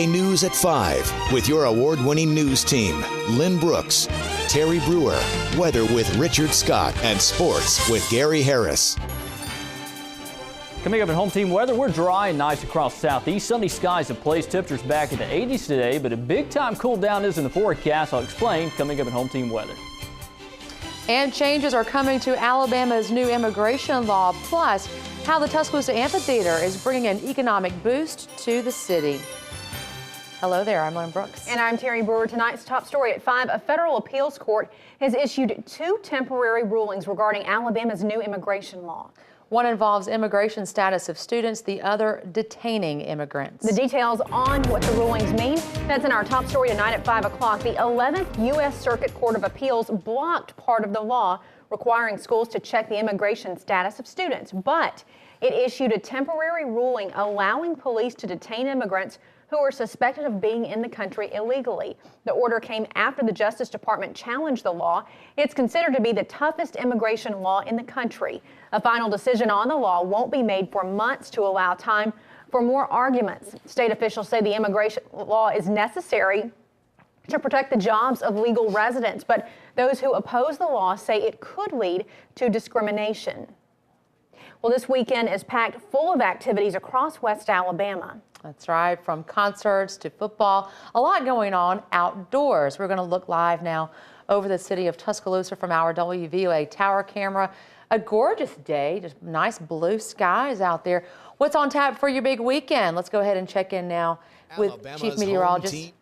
News at 5 with your award-winning news team, Lynn Brooks, Terry Brewer, weather with Richard Scott, and sports with Gary Harris. Coming up in home team weather, we're dry and nice across the southeast. Sunny skies have placed temperatures back in the 80s today, but a big-time cool down is in the forecast. I'll explain coming up in home team weather. And changes are coming to Alabama's new immigration law, plus how the Tuscaloosa Amphitheater is bringing an economic boost to the city. Hello there, I'm Lynn Brooks. And I'm Terry Brewer. Tonight's top story at 5, a federal appeals court has issued 2 temporary rulings regarding Alabama's new immigration law. One involves immigration status of students, the other detaining immigrants. The details on what the rulings mean, that's in our top story tonight at 5 o'clock. The 11th U.S. Circuit Court of Appeals blocked part of the law requiring schools to check the immigration status of students, but it issued a temporary ruling allowing police to detain immigrants who are suspected of being in the country illegally. The order came after the Justice Department challenged the law. It's considered to be the toughest immigration law in the country. A final decision on the law won't be made for months to allow time for more arguments. State officials say the immigration law is necessary to protect the jobs of legal residents, but those who oppose the law say it could lead to discrimination. Well, this weekend is packed full of activities across West Alabama. That's right, from concerts to football, a lot going on outdoors. We're going to look live now over the city of Tuscaloosa from our WVUA tower camera. A gorgeous day, just nice blue skies out there. What's on tap for your big weekend? Let's go ahead and check in now with Chief Meteorologist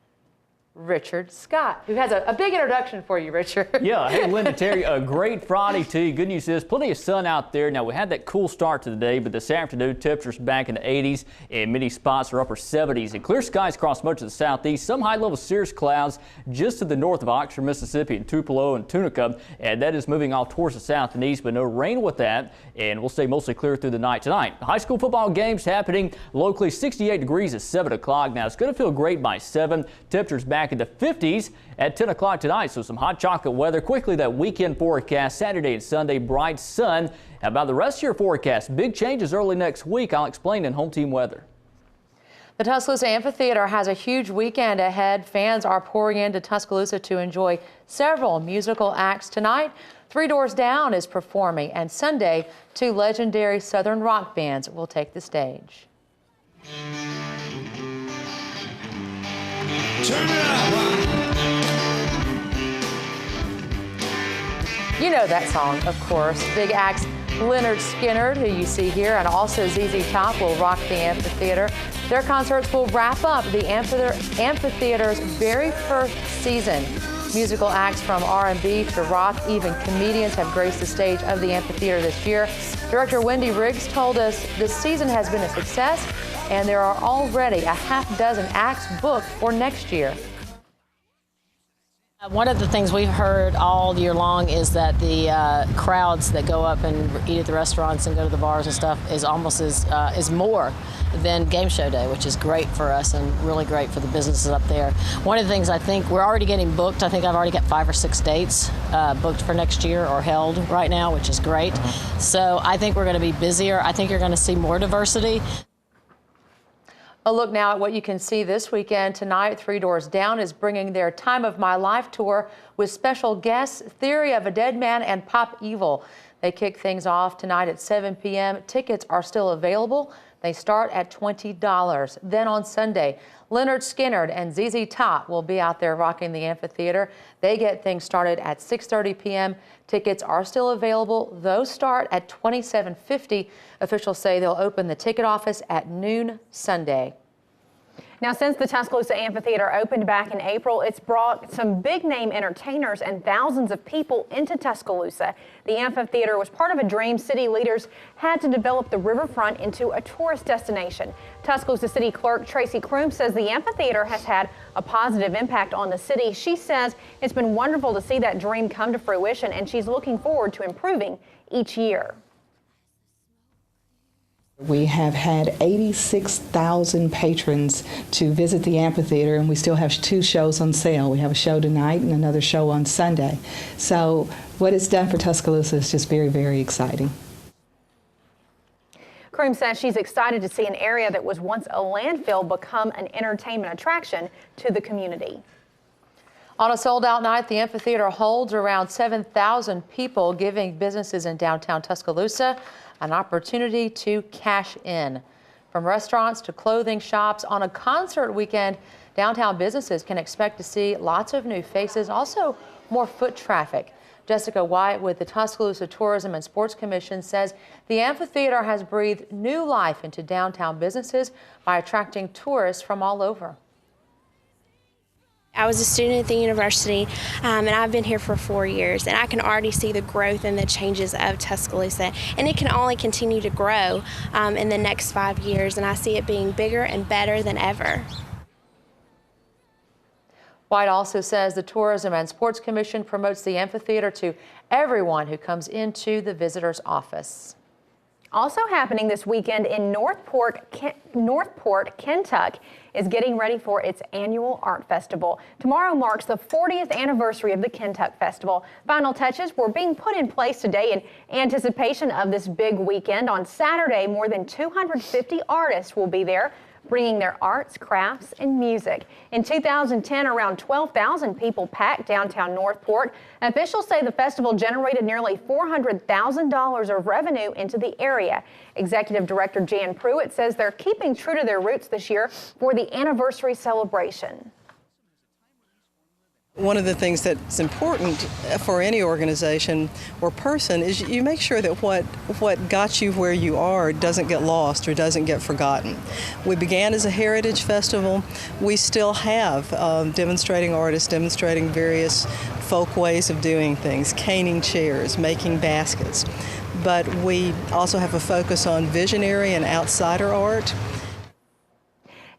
Richard Scott, who has a big introduction for you, Richard. Yeah, hey, Linda, Terry, a great Friday to you. Good news is plenty of sun out there. Now, we had that cool start to the day, but this afternoon, temperatures back in the 80s, and many spots are upper 70s. And clear skies across much of the southeast. Some high-level cirrus clouds just to the north of Oxford, Mississippi, and Tupelo and Tunica, and that is moving off towards the south and east, but no rain with that, and we'll stay mostly clear through the night tonight. High school football games happening locally, 68 degrees at 7 o'clock. Now, it's going to feel great by 7. Temperatures back in the 50s at 10 o'clock tonight, so some hot chocolate weather. Quickly, that weekend forecast, Saturday and Sunday, bright sun. How about the rest of your forecast? Big changes early next week. I'll explain in home team weather. The Tuscaloosa Amphitheater has a huge weekend ahead. Fans are pouring into Tuscaloosa to enjoy several musical acts tonight. Three Doors Down is performing, and Sunday, 2 legendary Southern rock bands will take the stage. Turn it up. You know that song, of course. Big acts Leonard Skinner, who you see here, and also ZZ Top will rock the amphitheater. Their concerts will wrap up the amphitheater's very first season. Musical acts from R&B to rock, even comedians have graced the stage of the amphitheater this year. Director Wendy Riggs told us this season has been a success, and there are already a half dozen acts booked for next year. One of the things we've heard all year long is that the crowds that go up and eat at the restaurants and go to the bars and stuff is almost is more than game show day, which is great for us and really great for the businesses up there. One of the things I think we're already getting booked. I think I've already got 5 or 6 dates booked for next year or held right now, which is great. So I think we're going to be busier. I think you're going to see more diversity. A look now at what you can see this weekend. Tonight, Three Doors Down is bringing their Time of My Life tour with special guests Theory of a Dead Man and Pop Evil. They kick things off tonight at 7 p.m. Tickets are still available. They start at $20. Then on Sunday, Leonard Skinner and ZZ Top will be out there rocking the amphitheater. They get things started at 6:30 p.m. Tickets are still available. Those start at $27.50. Officials say they'll open the ticket office at noon Sunday. Now, since the Tuscaloosa Amphitheater opened back in April, it's brought some big-name entertainers and thousands of people into Tuscaloosa. The amphitheater was part of a dream city leaders had to develop the riverfront into a tourist destination. Tuscaloosa City Clerk Tracy Kroom says the amphitheater has had a positive impact on the city. She says it's been wonderful to see that dream come to fruition, and she's looking forward to improving each year. We have had 86,000 patrons to visit the amphitheater, and we still have 2 shows on sale. We have a show tonight and another show on Sunday. So what it's done for Tuscaloosa is just very, very exciting. Kroom says she's excited to see an area that was once a landfill become an entertainment attraction to the community. On a sold-out night, the amphitheater holds around 7,000 people, giving businesses in downtown Tuscaloosa an opportunity to cash in. From restaurants to clothing shops, on a concert weekend, downtown businesses can expect to see lots of new faces, also more foot traffic. Jessica White with the Tuscaloosa Tourism and Sports Commission says the amphitheater has breathed new life into downtown businesses by attracting tourists from all over. I was a student at the university, and I've been here for 4 years, and I can already see the growth and the changes of Tuscaloosa, and it can only continue to grow in the next 5 years, and I see it being bigger and better than ever. White also says the Tourism and Sports Commission promotes the amphitheater to everyone who comes into the visitor's office. Also happening this weekend in Northport, Kentucky is getting ready for its annual art festival. Tomorrow marks the 40th anniversary of the Kentucky Festival. Final touches were being put in place today in anticipation of this big weekend. On Saturday, more than 250 artists will be there, bringing their arts, crafts, and music. In 2010, around 12,000 people packed downtown Northport. Officials say the festival generated nearly $400,000 of revenue into the area. Executive Director Jan Pruitt says they're keeping true to their roots this year for the anniversary celebration. One of the things that's important for any organization or person is you make sure that what got you where you are doesn't get lost or doesn't get forgotten. We began as a heritage festival. We still have demonstrating artists demonstrating various folk ways of doing things, caning chairs, making baskets. But we also have a focus on visionary and outsider art.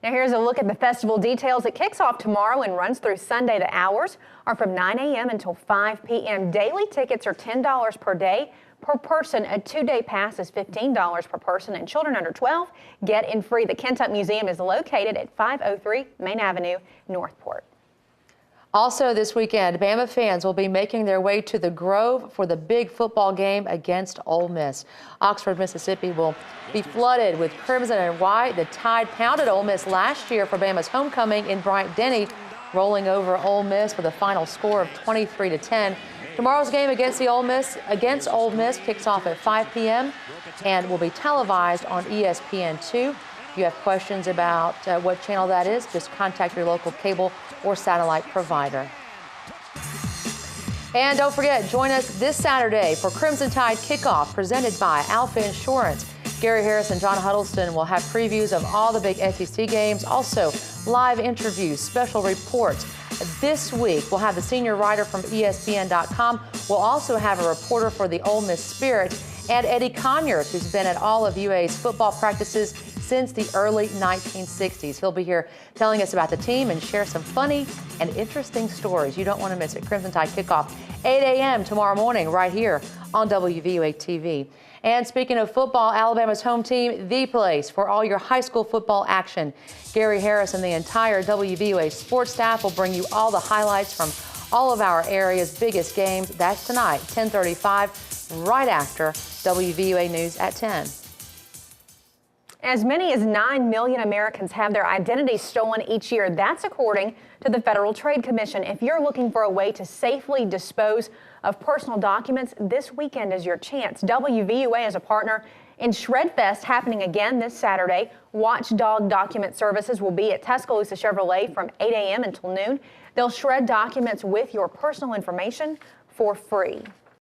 Now here's a look at the festival details. It kicks off tomorrow and runs through Sunday. The hours are from 9 a.m. until 5 p.m. Daily tickets are $10 per day. Per person, a 2-day pass is $15 per person, and children under 12 get in free. The Kentucky Museum is located at 503 Main Avenue, Northport. Also this weekend, Bama fans will be making their way to the Grove for the big football game against Ole Miss. Oxford, Mississippi will be flooded with crimson and white. The Tide pounded Ole Miss last year for Bama's homecoming in Bryant-Denny, rolling over Ole Miss with a final score of 23-10. Tomorrow's game against Ole Miss kicks off at 5 p.m. and will be televised on ESPN2. If you have questions about what channel that is, just contact your local cable or satellite provider. And don't forget, join us this Saturday for Crimson Tide Kickoff presented by Alpha Insurance. Gary Harris and John Huddleston will have previews of all the big SEC games, also live interviews, special reports. This week, we'll have the senior writer from ESPN.com. We'll also have a reporter for the Ole Miss Spirit, and Eddie Conyers, who's been at all of UA's football practices since the early 1960s. He'll be here telling us about the team and share some funny and interesting stories. You don't want to miss it. Crimson Tide Kickoff, 8 a.m. tomorrow morning right here on WVUA TV. And speaking of football, Alabama's home team, the place for all your high school football action. Gary Harris and the entire WVUA sports staff will bring you all the highlights from all of our area's biggest games. That's tonight, 10:35, right after WVUA News at 10. As many as 9 million Americans have their identities stolen each year. That's according to the Federal Trade Commission. If you're looking for a way to safely dispose of personal documents, this weekend is your chance. WVUA is a partner in Shredfest, happening again this Saturday. Watchdog Document Services will be at Tuscaloosa Chevrolet from 8 a.m. until noon. They'll shred documents with your personal information for free.